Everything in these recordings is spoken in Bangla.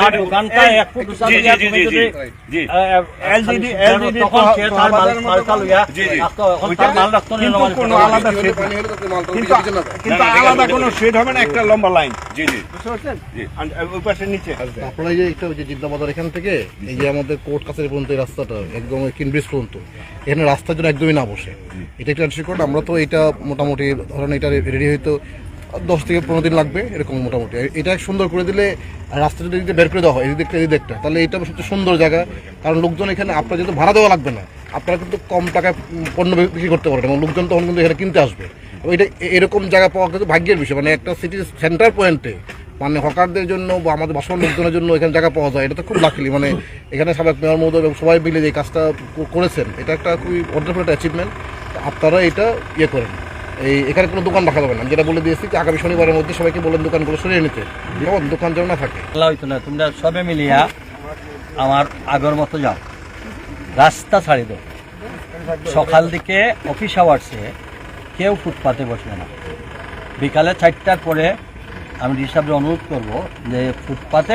আর দোকানটা 1 ফুট উঁচা দিয়া তুমি যদি এলজিডি তখন সে তার মালটা লইয়া এখন তার মাল রাখতো না কোনো আলাদা শেড কিন্তু আলাদা কোনো শেড হবে না, একটা লম্বা লাইন। জি জি বুঝতে পারছেন? ওই পাশে নিচে আপনারা যে একটা ওই যে জিদ্দাবাজার এখান থেকে এই যে আমাদের কোর্ট কাছারি পর্যন্ত এই রাস্তাটা একদম কিনব্রিজ পর্যন্ত এখানে রাস্তার জন্য একদমই না বসে, এটা একটা রেকর্ড। আমরা তো এটা মোটামুটি ধরেন এটা রেডি হয়তো 10 থেকে 15 দিন লাগবে এরকম মোটামুটি। এটা সুন্দর করে দিলে রাস্তা যদি বের করে দেওয়া হয় এই দিকটা, তাহলে এটা সবচেয়ে সুন্দর জায়গা। কারণ লোকজন এখানে আপনার যেহেতু ভাড়া দেওয়া লাগবে না, আপনারা কিন্তু কম টাকায় পণ্য বিক্রি করতে পারেন এবং লোকজন তখন কিন্তু এখানে কিনতে আসবে। এটা এরকম জায়গা পাওয়া কিন্তু ভাগ্যের বিষয়, মানে একটা সিটির সেন্টার পয়েন্টে মানে হকারদের জন্য বা আমাদের বাসমান লোকজনের জন্য এখানে জায়গা পাওয়া যায়, এটা তো খুব লাকিলি। মানে এখানে সাবেক মেয়র মহোদয় এবং সবাই মিলে যে কাজটা করেছেন, এটা একটা খুবই ওয়ান্ডারফুল একটা অ্যাচিভমেন্ট। আপনারা এটা করেন। এখানে কোনো দোকান রাখা যাবে না, যেটা বলে দিয়েছি যে আগামী শনিবারের মধ্যে সবাইকে বলেন দোকানগুলো সরিয়ে নিতে, যেমন দোকান যেন না থাকে। হইতো না, তোমরা সবে মিলিয়া আমার আগের মতো যাও, রাস্তা ছাড়ি দাও। সকাল দিকে অফিস আওয়ার্সে কেউ ফুটপাতে বসবে না, বিকালে 4টার পরে আমি হিসাবে অনুরোধ করব যে ফুটপাতে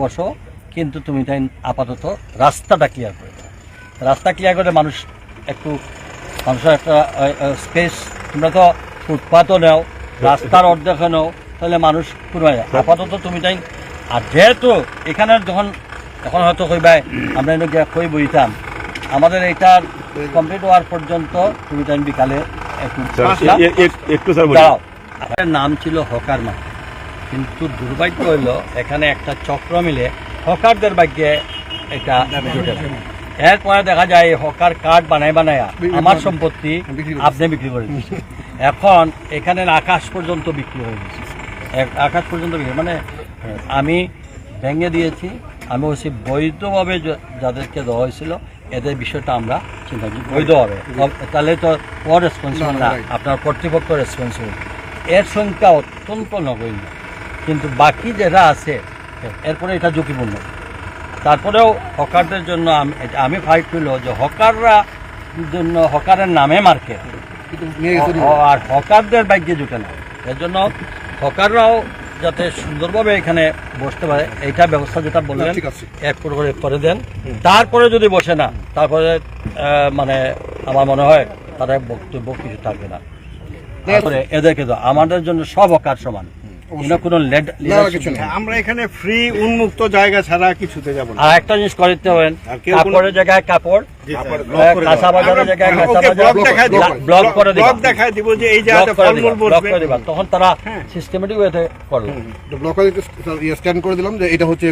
বসো, কিন্তু তুমি তাই আপাতত রাস্তাটা ক্লিয়ার করে দাও। রাস্তা ক্লিয়ার করে মানুষের একটা স্পেস। তোমরা তো ফুটপাতও নেও, রাস্তার অর্ধেক নেও, তাহলে মানুষ পুরো আপাতত তুমি তাই। আর যেহেতু এখানে যখন এখন হয়তো কইবাই আমরা এনে গিয়ে কই বইতাম, আমাদের এইটার কমপ্লিট হওয়ার পর্যন্ত তুমি তাই বিকালে একটু স্যার দাঁড়াও। আমাদের নাম ছিল হকার মাঠ, কিন্তু দুর্ভাগ্য হইল এখানে একটা চক্র মিলে হকারদের ভাগ্যে এটা জুটে। এরপরে দেখা যায় হকার কার্ড বানায় আমার সম্পত্তি আপনি বিক্রি করে দিচ্ছেন। এখন এখানে আকাশ পর্যন্ত বিক্রি হয়ে গেছে, আকাশ পর্যন্ত বিক্রি। মানে আমি ভেঙে দিয়েছি, আমি বলছি বৈধভাবে যাদেরকে দেওয়া হয়েছিল এদের বিষয়টা আমরা চিন্তা করি বৈধভাবে, তাহলে তো ও রেসপন্সিবল না, আপনার কর্তৃপক্ষ রেসপন্সিবল। এর সংখ্যা অত্যন্ত নগণ্য, কিন্তু বাকি যারা আছে এরপরে এটা ঝুঁকিপূর্ণ। তারপরেও হকারদের জন্য আমি ফাইট করল যে হকাররা জন্য হকারের নামে মার্কেট, আর হকারদের ভাগ্যে জুটে না। এর জন্য হকাররাও যাতে সুন্দরভাবে এখানে বসতে পারে, এইটা ব্যবস্থা যেটা বললেন এক করে দেন। তারপরে যদি বসে না, তারপরে মানে আমার মনে হয় তাদের বক্তব্য কিছু থাকবে না। তারপরে এদেরকে তো আমাদের জন্য সব হকার সমান, কোনো আমরা এখানে ফ্রি উন্মুক্ত জায়গা ছাড়া কিছুতে যাব না। আর একটা জিনিস করতে হবেন, কাপড়ের জায়গায় কাপড়, কাঁচা বাজারের জায়গায় কাঁচা বাজার, ব্লক করে দিব যে এই জায়গাটা ফলমূল বসবে, তখন তারা সিস্টেমেটিক ওয়েতে করবে। ব্লক স্ক্যান করে দিলাম যে এটা হচ্ছে